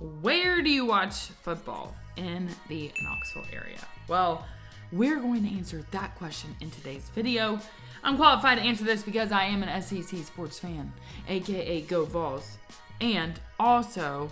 Where do you watch football in the Knoxville area? Well, we're going to answer that question in today's video. I'm qualified to answer this because I am an SEC sports fan, aka Go Vols. And also,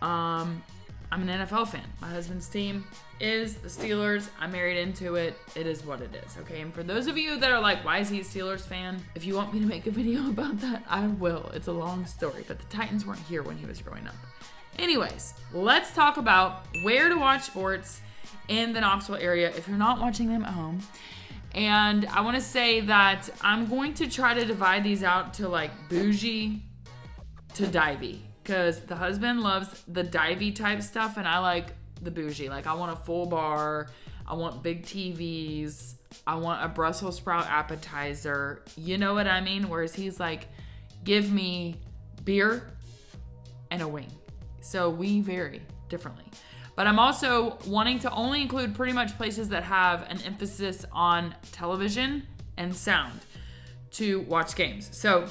I'm an NFL fan. My husband's team is the Steelers. I'm married into it. It is what it is, okay? And for those of you that are like, why is he a Steelers fan? If you want me to make a video about that, I will. It's a long story, but the Titans weren't here when he was growing up. Anyways, let's talk about where to watch sports in the Knoxville area if you're not watching them at home. And I want to say that I'm going to try to divide these out to like bougie to divey, because the husband loves the divey type stuff and I like the bougie. Like, I want a full bar, I want big TVs, I want a Brussels sprout appetizer, you know what I mean? Whereas he's like, give me beer and a wing. So we vary differently. But I'm also wanting to only include pretty much places that have an emphasis on television and sound to watch games. So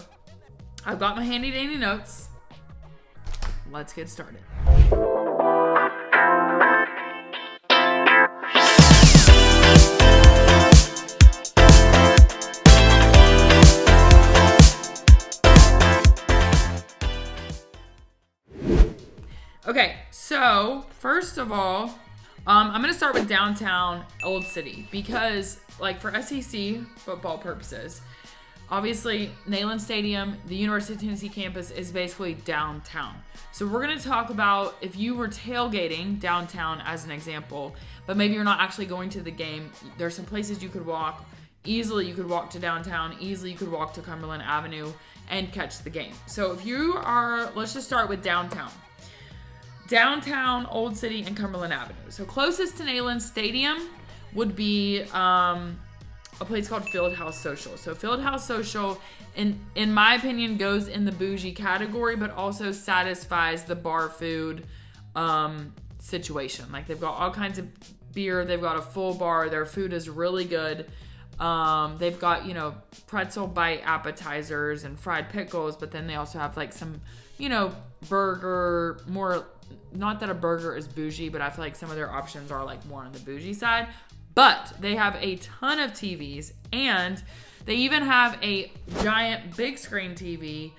I've got my handy dandy notes. Let's get started. Okay, so first of all, I'm going to start with downtown Old City because, like, for SEC football purposes, obviously Neyland Stadium, the University of Tennessee campus, is basically downtown. So we're going to talk about if you were tailgating downtown as an example, but maybe you're not actually going to the game. There's some places you could walk. Easily you could walk to downtown. Easily you could walk to Cumberland Avenue and catch the game. So if you are, let's just start with downtown. Downtown, Old City, and Cumberland Avenue. So closest to Neyland Stadium would be a place called Fieldhouse Social. So Fieldhouse Social, in my opinion, goes in the bougie category, but also satisfies the bar food situation. Like, they've got all kinds of beer. They've got a full bar. Their food is really good. They've got, pretzel bite appetizers and fried pickles, but then they also have like some, burger, more, not that a burger is bougie, but I feel like some of their options are like more on the bougie side. But they have a ton of TVs, and they even have a giant big screen TV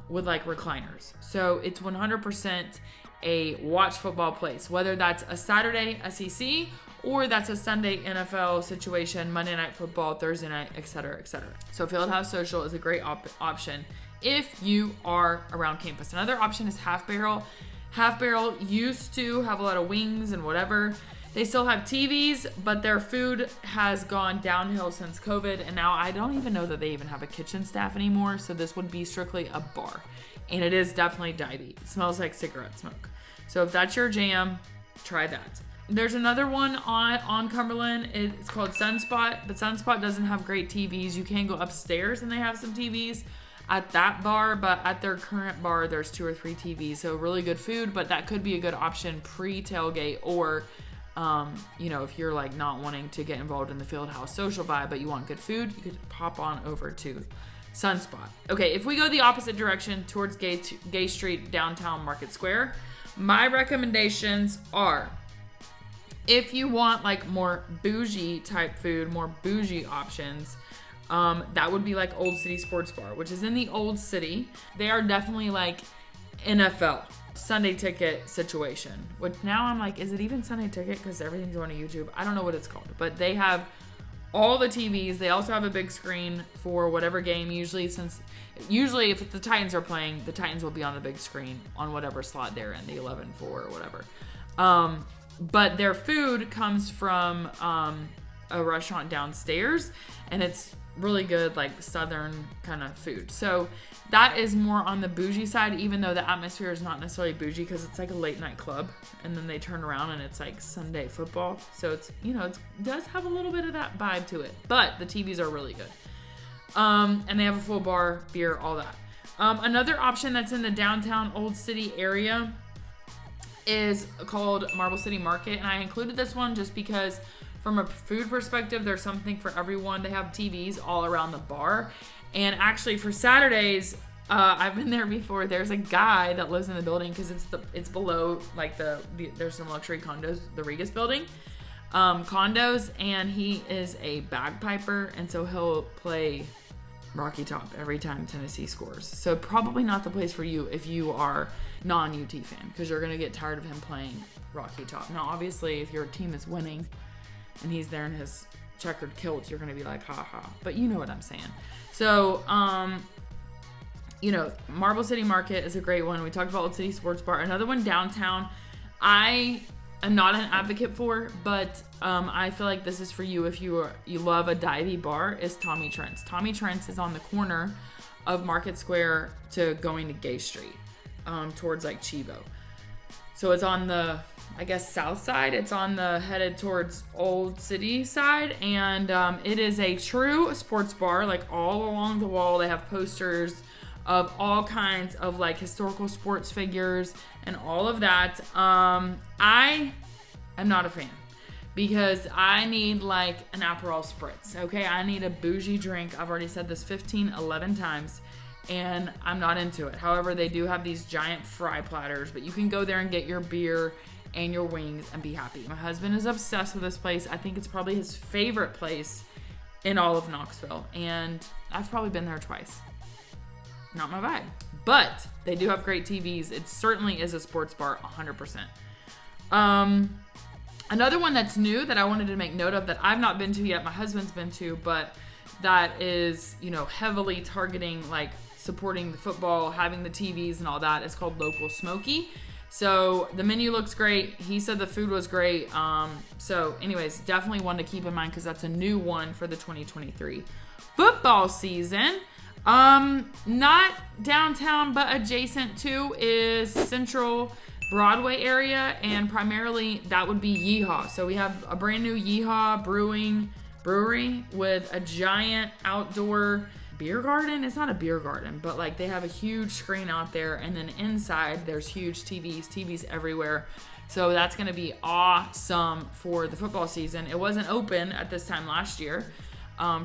with like recliners. So it's 100% a watch football place, whether that's a Saturday SEC or that's a Sunday NFL situation, Monday Night Football, Thursday night, etc., etc. So Fieldhouse Social is a great option if you are around campus. Another option is Half Barrel. Half Barrel used to have a lot of wings and whatever. They still have TVs, but their food has gone downhill since COVID, and now I don't even know that they even have a kitchen staff anymore, so this would be strictly a bar. And it is definitely divey. It smells like cigarette smoke. So if that's your jam, try that. There's another one on Cumberland. It's called Sunspot, but Sunspot doesn't have great TVs. You can go upstairs and they have some TVs at that bar, but at their current bar, there's 2 or 3 TVs. So really good food, but that could be a good option pre-tailgate, or if you're like not wanting to get involved in the Fieldhouse Social vibe, but you want good food, you could pop on over to Sunspot. Okay, if we go the opposite direction towards Gay Street, downtown Market Square, my recommendations are, if you want like more bougie type food, more bougie options, that would be like Old City Sports Bar, which is in the Old City. They are definitely like NFL Sunday ticket situation, which now I'm like, is it even Sunday ticket? Because everything's going to YouTube. I don't know what it's called, but they have all the TVs. They also have a big screen for whatever game. Usually if the Titans are playing, the Titans will be on the big screen on whatever slot they're in, the 11-4 or whatever. But their food comes from a restaurant downstairs, and it's really good, like Southern kind of food. So that is more on the bougie side, even though the atmosphere is not necessarily bougie because it's like a late night club, and then they turn around and it's like Sunday football. So it's, it does have a little bit of that vibe to it, but the TVs are really good. And they have a full bar, beer, all that. Another option that's in the downtown Old City area is called Marble City Market, and I included this one just because from a food perspective, there's something for everyone. They have TVs all around the bar, and actually for Saturdays, I've been there before. There's a guy that lives in the building because it's below like there's some luxury condos, the Regus building, condos, and he is a bagpiper, and so he'll play Rocky Top every time Tennessee scores. So probably not the place for you if you are non-UT fan, because you're gonna get tired of him playing Rocky Top. Now, obviously, if your team is winning and he's there in his checkered kilt, you're gonna be like, ha ha. But you know what I'm saying. So, Marble City Market is a great one. We talked about Old City Sports Bar. Another one downtown, I am not an advocate for, but I feel like this is for you if you love a divey bar, is Tommy Trent's. Tommy Trent's is on the corner of Market Square to going to Gay Street, towards like Chivo. So it's on the, I guess, south side. It's on the headed towards Old City side, and it is a true sports bar. Like all along the wall, they have posters of all kinds of like historical sports figures and all of that. I am not a fan because I need like an Aperol Spritz. Okay, I need a bougie drink. I've already said this 11 times. And I'm not into it. However, they do have these giant fry platters, but you can go there and get your beer and your wings and be happy. My husband is obsessed with this place. I think it's probably his favorite place in all of Knoxville. And I've probably been there twice. Not my vibe. But they do have great TVs. It certainly is a sports bar, 100%. Another one that's new that I wanted to make note of that I've not been to yet, my husband's been to, but that is, heavily targeting like supporting the football, having the TVs and all that. It's called Local Smoky. So the menu looks great. He said the food was great. So anyways, definitely one to keep in mind because that's a new one for the 2023 football season. Not downtown, but adjacent to is Central Broadway area, and primarily that would be Yeehaw. So we have a brand new Yeehaw Brewery with a giant outdoor beer garden. It's not a beer garden, but like they have a huge screen out there, and then inside there's huge TVs everywhere. So that's going to be awesome for the football season. It wasn't open at this time last year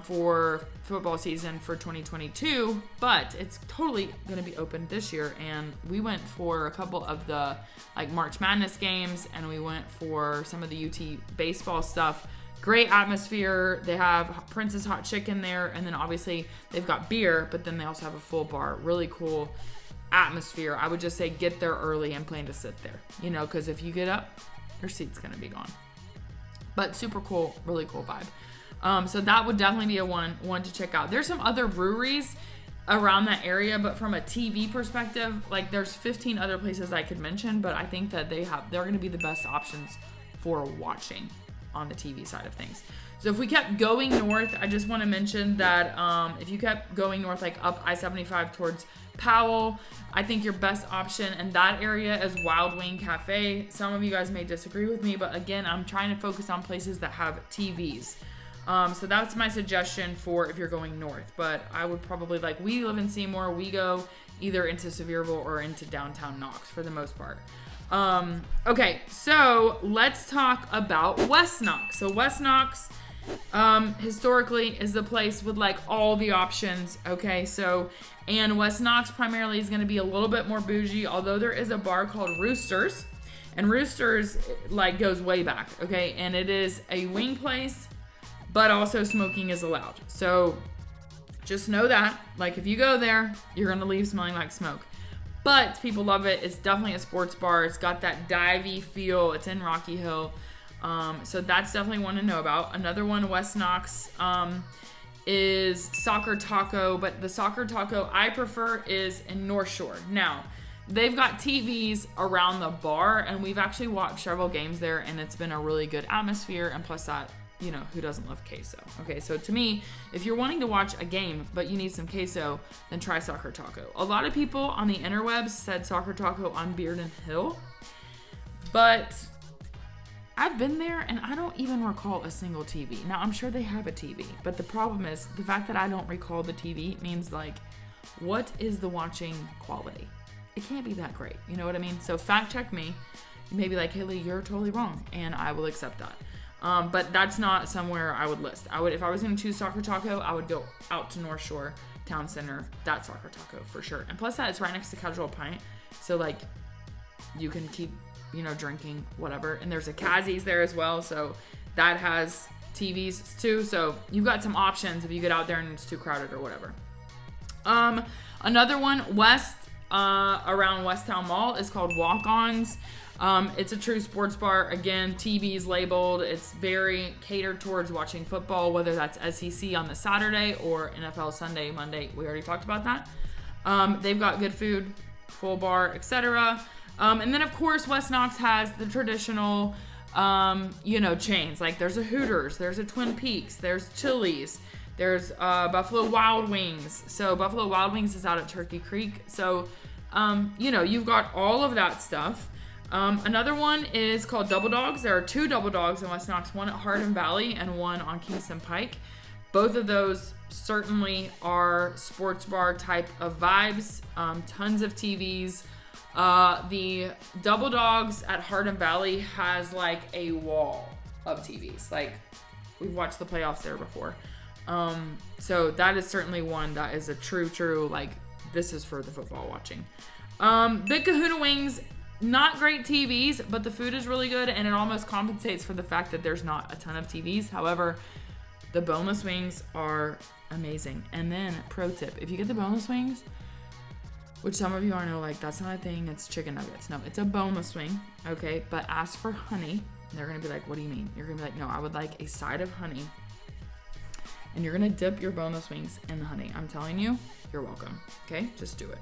for football season for 2022, but it's totally going to be open this year. And we went for a couple of the like March Madness games, and we went for some of the UT baseball stuff. Great atmosphere. They have Prince's Hot Chicken there, and then obviously they've got beer, but then they also have a full bar. Really cool atmosphere. I would just say get there early and plan to sit there, because if you get up, your seat's going to be gone. But super cool, really cool vibe. So that would definitely be a one to check out. There's some other breweries around that area, but from a TV perspective, like there's 15 other places I could mention, but I think that they're going to be the best options for watching on the TV side of things. So if we kept going north, I just want to mention that if you kept going north, like up I-75 towards Powell, I think your best option in that area is Wild Wing Cafe. Some of you guys may disagree with me, but again, I'm trying to focus on places that have TVs. So that's my suggestion for if you're going north. But I would probably, like, we live in Seymour, we go either into Sevierville or into downtown Knox for the most part. Okay, so let's talk about West Knox. So West Knox, historically is the place with like all the options. Okay, so, and West Knox primarily is going to be a little bit more bougie, although there is a bar called Roosters, and Roosters like goes way back. Okay, and it is a wing place, but also smoking is allowed. So just know that, like, if you go there, you're going to leave smelling like smoke. But people love it. It's definitely a sports bar. It's got that divey feel. It's in Rocky Hill. So that's definitely one to know about. Another one, West Knox, is Soccer Taco. But the Soccer Taco I prefer is in North Shore. Now, they've got TVs around the bar, and we've actually watched several games there, and it's been a really good atmosphere. And plus that, who doesn't love queso? Okay, so to me, if you're wanting to watch a game, but you need some queso, then try Soccer Taco. A lot of people on the interwebs said Soccer Taco on Bearden Hill, but I've been there and I don't even recall a single TV. Now, I'm sure they have a TV, but the problem is the fact that I don't recall the TV means, like, what is the watching quality? It can't be that great. You know what I mean? So fact check me. You may be like, Haley, you're totally wrong, and I will accept that. But that's not somewhere I would list. If I was going to choose Soccer Taco, I would go out to North Shore Town Center, that soccer taco for sure. And plus that, it's right next to Casual Pint. So like you can keep, drinking whatever. And there's a Kazzy's there as well. So that has TVs too. So you've got some options if you get out there and it's too crowded or whatever. Another one around Westtown Mall is called Walk-Ons. It's a true sports bar. Again, TVs labeled. It's very catered towards watching football, whether that's SEC on the Saturday or NFL Sunday, Monday. We already talked about that. They've got good food, full bar, etc. And then, of course, West Knox has the traditional, chains. Like there's a Hooters, there's a Twin Peaks, there's Chili's, there's Buffalo Wild Wings. So Buffalo Wild Wings is out at Turkey Creek. So, you've got all of that stuff. Another one is called Double Dogs. There are 2 Double Dogs in West Knox, one at Hardin Valley and one on Kingston Pike. Both of those certainly are sports bar type of vibes. Tons of TVs. The Double Dogs at Hardin Valley has like a wall of TVs. Like we've watched the playoffs there before. So that is certainly one that is a true, like this is for the football watching. Big Kahuna Wings. Not great TVs, but the food is really good, and it almost compensates for the fact that there's not a ton of TVs. However, the boneless wings are amazing. And then, pro tip, if you get the boneless wings, which some of you are know, like, that's not a thing, it's chicken nuggets. No, it's a boneless wing, okay? But ask for honey. And they're going to be like, what do you mean? You're going to be like, no, I would like a side of honey. And you're going to dip your boneless wings in the honey. I'm telling you, you're welcome, okay? Just do it.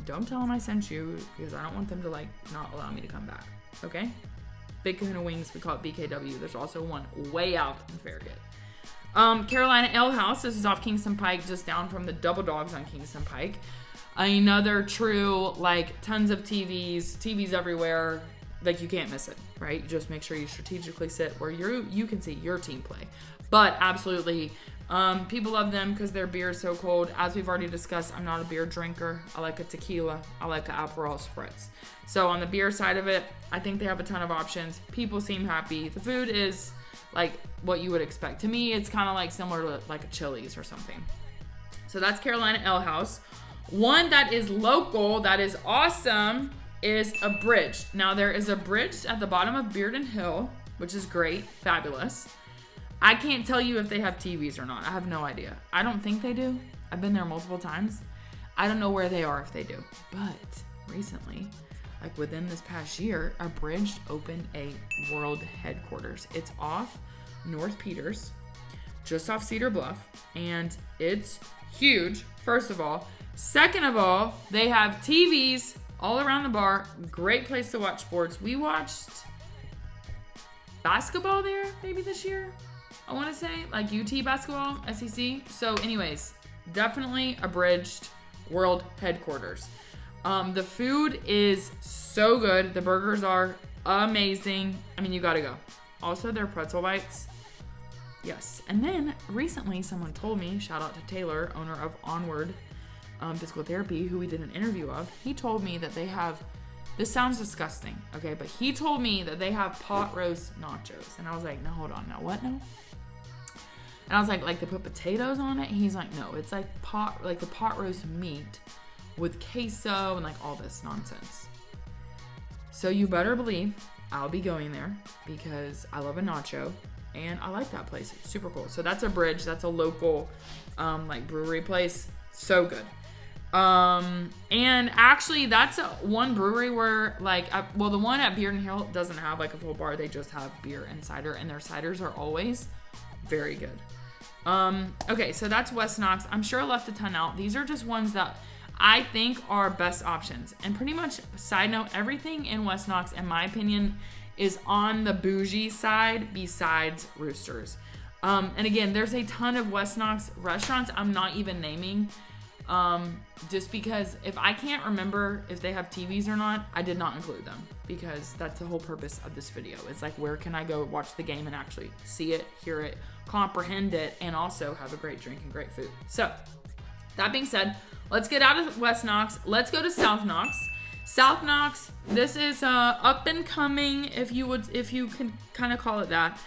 Don't tell them I sent you because I don't want them to like not allow me to come back. Okay? Big Kahuna Wings, we call it BKW. There's also one way out in Farragut. Carolina Ale House. This is off Kingston Pike, just down from the Double Dogs on Kingston Pike. Another true, like tons of TVs everywhere. Like you can't miss it, right? Just make sure you strategically sit where you can see your team play. But absolutely, people love them because their beer is so cold. As we've already discussed, I'm not a beer drinker. I like a tequila. I like an Aperol Spritz. So on the beer side of it, I think they have a ton of options. People seem happy. The food is like what you would expect. To me, it's kind of like similar to like a Chili's or something. So that's Carolina Ale House. One that is local, that is awesome, is Abridge. Now there is Abridge at the bottom of Bearden Hill, which is great, fabulous. I can't tell you if they have TVs or not. I have no idea. I don't think they do. I've been there multiple times. I don't know where they are if they do. But recently, like within this past year, Abridge opened a world headquarters. It's off North Peters, just off Cedar Bluff, and it's huge, first of all. Second of all, they have TVs all around the bar. Great place to watch sports. We watched basketball there maybe this year. I want to say, like UT basketball, SEC. So anyways, definitely Abridged world headquarters. The food is so good. The burgers are amazing. I mean, you got to go. Also, their pretzel bites. Yes. And then recently someone told me, shout out to Taylor, owner of Onward Physical Therapy, who we did an interview of. He told me that they have, this sounds disgusting, okay, but he told me that they have pot roast nachos. And I was like, no, hold on. Now what? No. And I was like they put potatoes on it? And he's like, no, it's like the pot roast meat with queso and like all this nonsense. So you better believe I'll be going there because I love a nacho and I like that place. It's super cool. So that's Abridge. That's a local like brewery place. So good. And actually that's one brewery where like, the one at Bearden Hill doesn't have like a full bar. They just have beer and cider, and their ciders are always very good. Okay, so that's West Knox. I'm sure I left a ton out. These are just ones that I think are best options. And pretty much, side note, everything in West Knox, in my opinion, is on the bougie side besides Roosters. And again, there's a ton of West Knox restaurants I'm not even naming. Just because if I can't remember if they have TVs or not, I did not include them because that's the whole purpose of this video. It's like, where can I go watch the game and actually see it, hear it, comprehend it, and also have a great drink and great food. So that being said, let's get out of West Knox. Let's go to South Knox. South Knox, this is up and coming, if you can kind of call it that.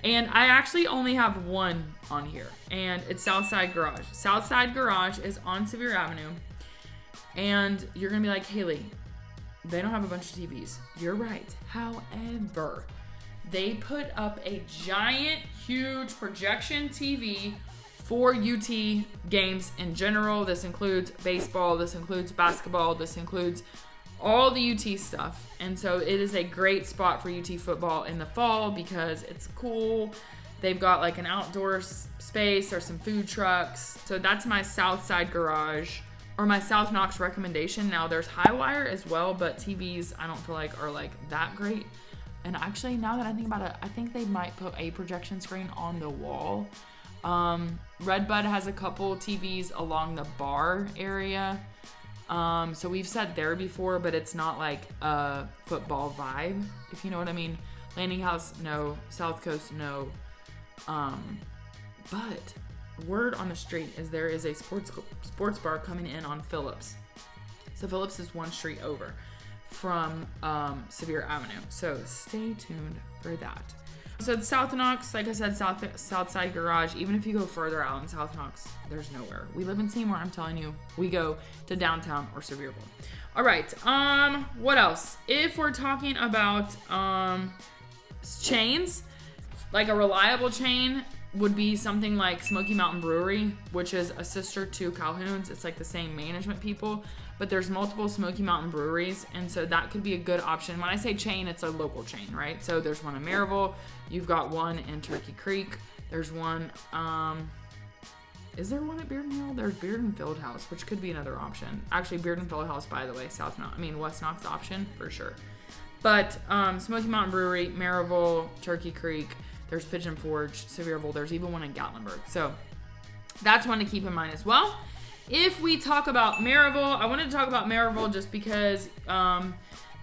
And I actually only have one on here, and it's Southside Garage. Southside Garage is on Severe Avenue, and you're gonna be like, Haley, they don't have a bunch of TVs. You're right. However, they put up a giant, huge projection TV for UT games in general. This includes baseball, this includes basketball, this includes all the UT stuff. And so it is a great spot for UT football in the fall because it's cool. They've got like an outdoor space or some food trucks. So that's my Southside Garage or my South Knox recommendation. Now there's Highwire as well, but TVs I don't feel like are like that great. And actually, now that I think about it, I think they might put a projection screen on the wall. Redbud has a couple TVs along the bar area. So we've sat there before, but it's not like a football vibe, if you know what I mean. Landing House, no. South Coast, no. But word on the street is there is a sports bar coming in on Phillips. So Phillips is one street over from Severe Avenue. So stay tuned for that. So it's South Knox, like I said, Southside Garage. Even if you go further out in South Knox, there's nowhere. We live in Seymour, I'm telling you. We go to downtown or Sevierville. All right, what else? If we're talking about chains, like a reliable chain would be something like Smoky Mountain Brewery, which is a sister to Calhoun's. It's like the same management people, but there's multiple Smoky Mountain breweries, and so that could be a good option. When I say chain, it's a local chain, right? So there's one in Maryville. You've got one in Turkey Creek. There's one, is there one at Beard and Hill? There's Beard and Field House, which could be another option. Actually, Beard and Field House, by the way, West Knox option for sure. But Smoky Mountain Brewery, Maryville, Turkey Creek. There's Pigeon Forge, Sevierville. There's even one in Gatlinburg. So that's one to keep in mind as well. If we talk about Maryville, I wanted to talk about Maryville just because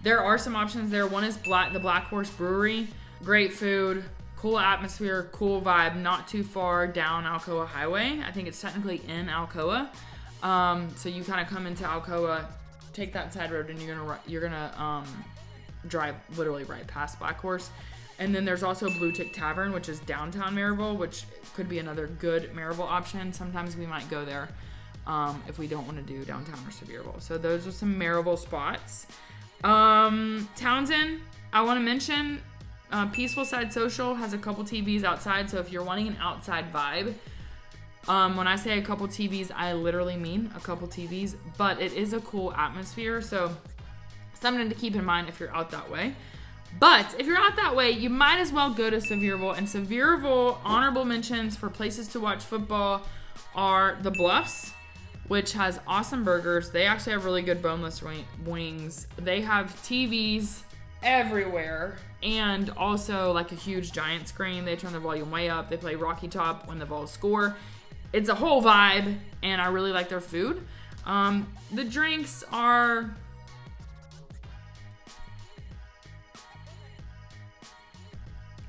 there are some options there. One is the Black Horse Brewery. Great food, cool atmosphere, cool vibe, not too far down Alcoa Highway. I think it's technically in Alcoa. So you kind of come into Alcoa, take that side road, and you're gonna drive literally right past Black Horse. And then there's also Blue Tick Tavern, which is downtown Maryville, which could be another good Maryville option. Sometimes we might go there if we don't want to do downtown or Sevierville. So those are some Maryville spots. Townsend, I want to mention Peaceful Side Social has a couple TVs outside. So if you're wanting an outside vibe, when I say a couple TVs, I literally mean a couple TVs, but it is a cool atmosphere. So something to keep in mind if you're out that way. But if you're out that way, you might as well go to Sevierville. And Sevierville honorable mentions for places to watch football are the Bluffs, which has awesome burgers. They actually have really good boneless wings. They have TVs everywhere and also like a huge giant screen. They turn the volume way up. They play Rocky Top when the Vols score. It's a whole vibe, and I really like their food. The drinks are...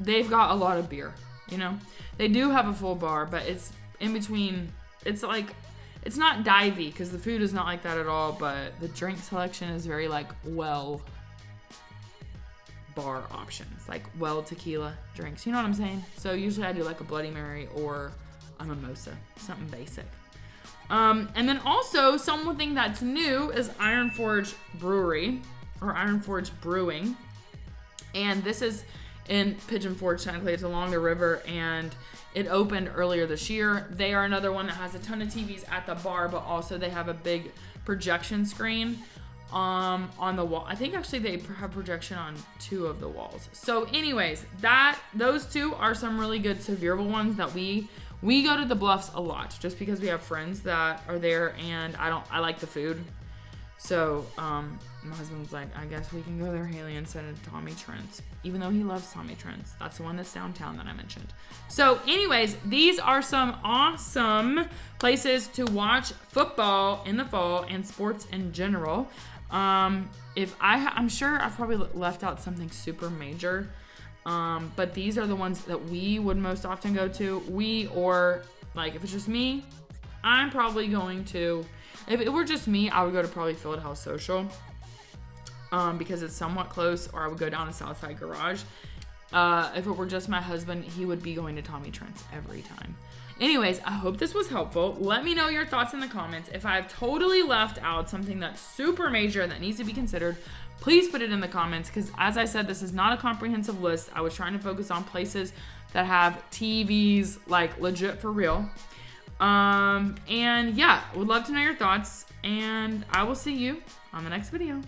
They've got a lot of beer, you know? They do have a full bar, but it's in between. It's like, it's not divey because the food is not like that at all, but the drink selection is very like well bar options, like well tequila drinks. You know what I'm saying? So usually I do like a Bloody Mary or a mimosa, something basic. And then also something that's new is Iron Forge Brewery or Iron Forge Brewing. And this is in Pigeon Forge, technically. It's along the river, and it opened earlier this year. They are another one that has a ton of TVs at the bar, but also they have a big projection screen on the wall. I think actually they have projection on 2 of the walls. So anyways, those 2 are some really good Sevierville ones that we go to the Bluffs a lot just because we have friends that are there, and I like the food. So my husband's like, I guess we can go there, Haley, instead of Tommy Trent's, even though he loves Tommy Trent's. That's the one that's downtown that I mentioned. So anyways, these are some awesome places to watch football in the fall and sports in general. I'm sure I've probably left out something super major, but these are the ones that we would most often go to. Or like if it's just me, I'm probably going to... If it were just me, I would go to probably Fieldhouse Social because it's somewhat close, or I would go down to Southside Garage. If it were just my husband, he would be going to Tommy Trent's every time. Anyways, I hope this was helpful. Let me know your thoughts in the comments. If I've totally left out something that's super major that needs to be considered, please put it in the comments, because as I said, this is not a comprehensive list. I was trying to focus on places that have TVs, like legit for real. And yeah, would love to know your thoughts, and I will see you on the next video.